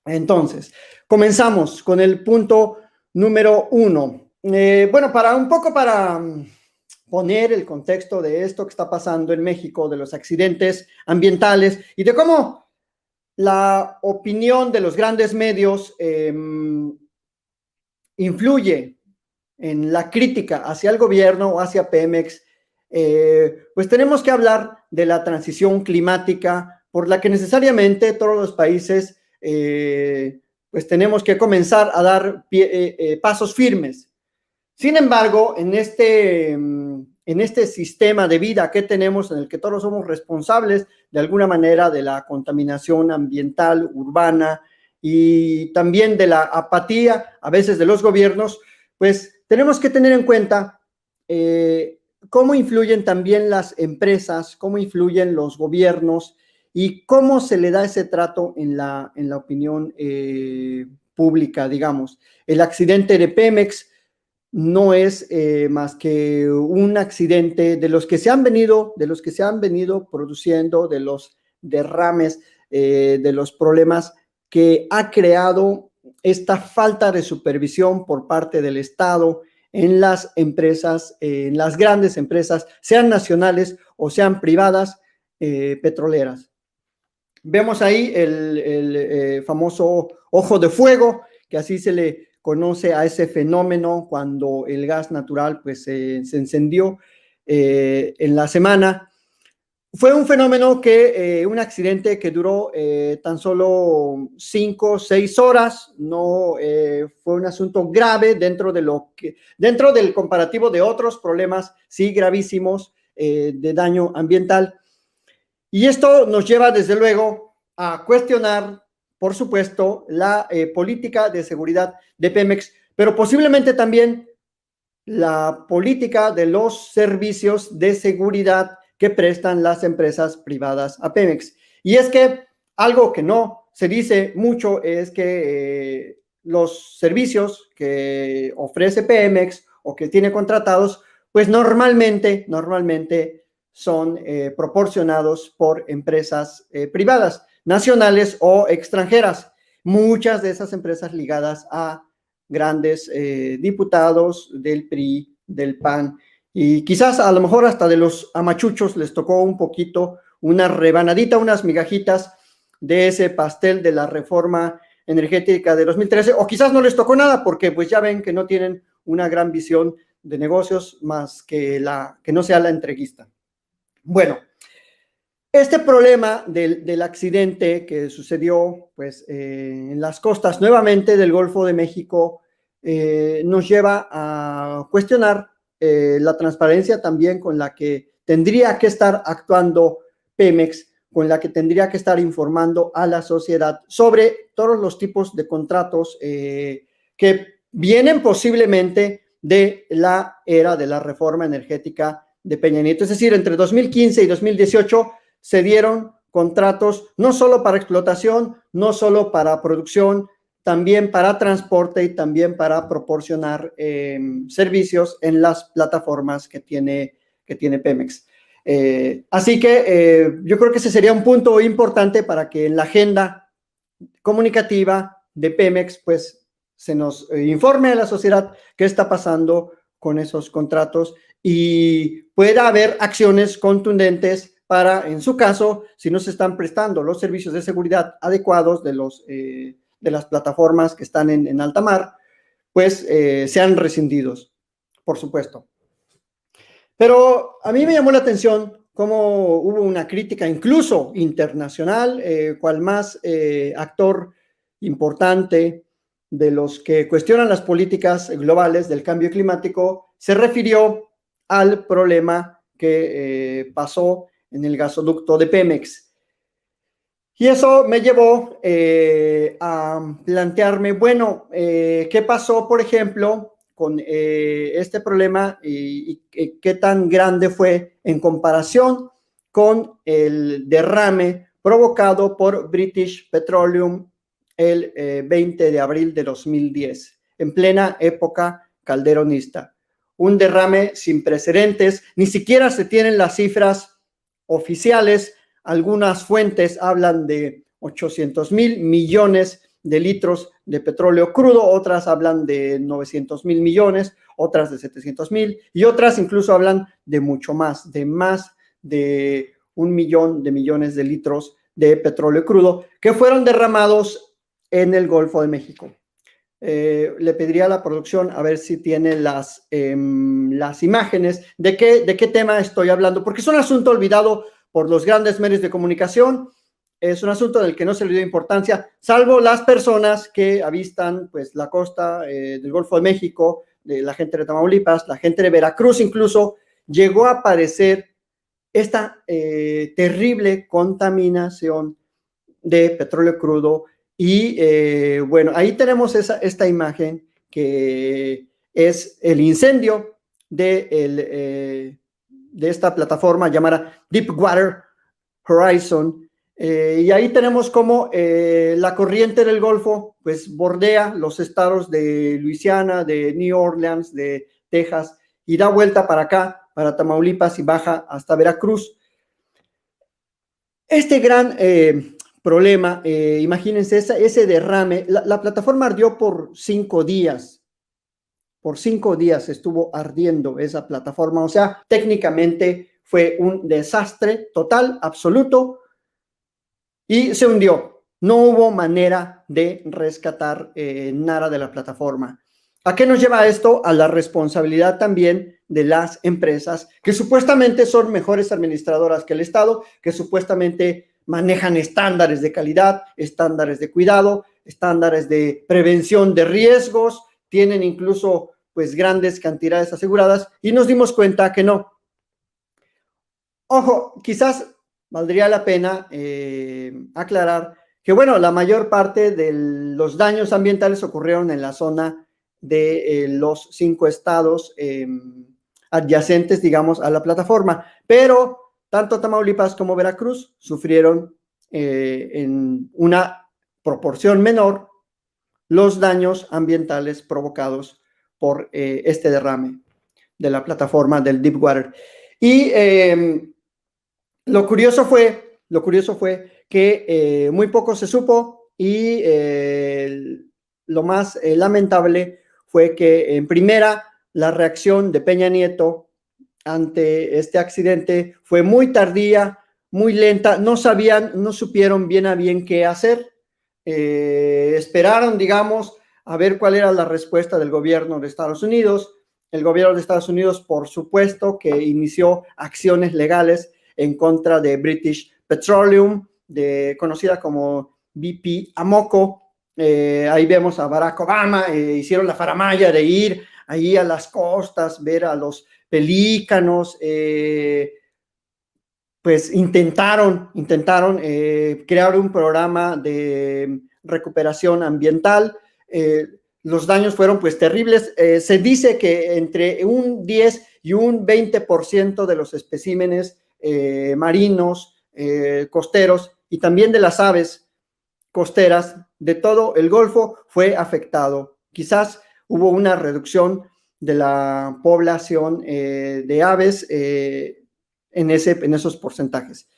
Entonces, comenzamos con el punto número 1. Bueno, para poner el contexto de esto que está pasando en México, de los accidentes ambientales y de cómo la opinión de los grandes medios influye en la crítica hacia el gobierno o hacia Pemex, pues tenemos que hablar de la transición climática por la que necesariamente todos los países pues tenemos que comenzar a dar pasos firmes. Sin embargo, en este sistema de vida que tenemos, en el que todos somos responsables de alguna manera de la contaminación ambiental, urbana y también de la apatía a veces de los gobiernos, pues tenemos que tener en cuenta cómo influyen también las empresas, cómo influyen los gobiernos y cómo se le da ese trato en la opinión pública, digamos. El accidente de Pemex no es más que un accidente de los que se han venido produciendo, de los derrames, de los problemas que ha creado esta falta de supervisión por parte del Estado en las empresas, en las grandes empresas, sean nacionales o sean privadas, petroleras. Vemos ahí el famoso ojo de fuego, que así se le conoce a ese fenómeno cuando el gas natural pues se encendió en la semana. Fue un fenómeno un accidente que duró tan solo 5 o 6 horas, no fue un asunto grave dentro del comparativo de otros problemas, sí, gravísimos de daño ambiental. Y esto nos lleva, desde luego, a cuestionar, por supuesto, la política de seguridad de Pemex, pero posiblemente también la política de los servicios de seguridad que prestan las empresas privadas a Pemex. Y es que algo que no se dice mucho es que los servicios que ofrece Pemex o que tiene contratados, pues normalmente son proporcionados por empresas privadas, nacionales o extranjeras. Muchas de esas empresas ligadas a grandes diputados del PRI, del PAN, y quizás a lo mejor hasta de los amachuchos les tocó un poquito, una rebanadita, unas migajitas de ese pastel de la reforma energética de 2013, o quizás no les tocó nada porque pues ya ven que no tienen una gran visión de negocios más que no sea la entreguista. Bueno, este problema del accidente que sucedió pues, en las costas nuevamente del Golfo de México nos lleva a cuestionar la transparencia también con la que tendría que estar actuando Pemex, con la que tendría que estar informando a la sociedad sobre todos los tipos de contratos que vienen posiblemente de la era de la reforma energética de Peña Nieto. Es decir, entre 2015 y 2018 se dieron contratos no solo para explotación, no solo para producción, también para transporte y también para proporcionar servicios en las plataformas que tiene Pemex. Así que yo creo que ese sería un punto importante para que en la agenda comunicativa de Pemex pues se nos informe a la sociedad qué está pasando con esos contratos y pueda haber acciones contundentes para, en su caso, si no se están prestando los servicios de seguridad adecuados de las plataformas que están en alta mar, pues sean rescindidos, por supuesto. Pero a mí me llamó la atención cómo hubo una crítica incluso internacional, cual más actor importante de los que cuestionan las políticas globales del cambio climático se refirió al problema que pasó en el gasoducto de Pemex. Y eso me llevó a plantearme, bueno, ¿qué pasó, por ejemplo, con este problema y qué tan grande fue en comparación con el derrame provocado por British Petroleum el 20 de abril de 2010, en plena época calderonista? Un derrame sin precedentes, ni siquiera se tienen las cifras oficiales. Algunas fuentes hablan de 800,000 millones de litros de petróleo crudo, otras hablan de 900,000 millones, otras de 700,000 y otras incluso hablan de mucho más de 1 millón de millones de litros de petróleo crudo que fueron derramados en el Golfo de México. Le pediría a la producción a ver si tiene las imágenes de qué tema estoy hablando, porque es un asunto olvidado por los grandes medios de comunicación, es un asunto del que no se le dio importancia, salvo las personas que avistan pues, la costa del Golfo de México, de la gente de Tamaulipas, la gente de Veracruz incluso, llegó a aparecer esta terrible contaminación de petróleo crudo. Y bueno, ahí tenemos esta imagen que es el incendio de esta plataforma llamada Deepwater Horizon. Y ahí tenemos cómo la corriente del Golfo pues bordea los estados de Luisiana, de New Orleans, de Texas y da vuelta para acá, para Tamaulipas y baja hasta Veracruz. Este gran problema, imagínense ese derrame, la plataforma ardió por 5 días. Por 5 días estuvo ardiendo esa plataforma, o sea, técnicamente fue un desastre total, absoluto, y se hundió. No hubo manera de rescatar nada de la plataforma. ¿A qué nos lleva esto? A la responsabilidad también de las empresas que supuestamente son mejores administradoras que el Estado, que supuestamente manejan estándares de calidad, estándares de cuidado, estándares de prevención de riesgos, tienen incluso pues grandes cantidades aseguradas y nos dimos cuenta que no. Ojo, quizás valdría la pena aclarar que, bueno, la mayor parte de los daños ambientales ocurrieron en la zona de los 5 estados adyacentes, digamos, a la plataforma, pero tanto Tamaulipas como Veracruz sufrieron en una proporción menor los daños ambientales provocados por este derrame de la plataforma del Deepwater. Y lo curioso fue que muy poco se supo y lo más lamentable fue que en primera la reacción de Peña Nieto ante este accidente fue muy tardía, muy lenta, no supieron bien a bien qué hacer, esperaron, digamos, a ver cuál era la respuesta del gobierno de Estados Unidos. El gobierno de Estados Unidos, por supuesto, que inició acciones legales en contra de British Petroleum, conocida como BP Amoco. Ahí vemos a Barack Obama, hicieron la faramalla de ir ahí a las costas, ver a los pelícanos, pues intentaron crear un programa de recuperación ambiental. Los daños fueron pues terribles. Se dice que entre un 10 y un 20% de los especímenes marinos, costeros y también de las aves costeras de todo el Golfo fue afectado. Quizás hubo una reducción de la población de aves en esos porcentajes.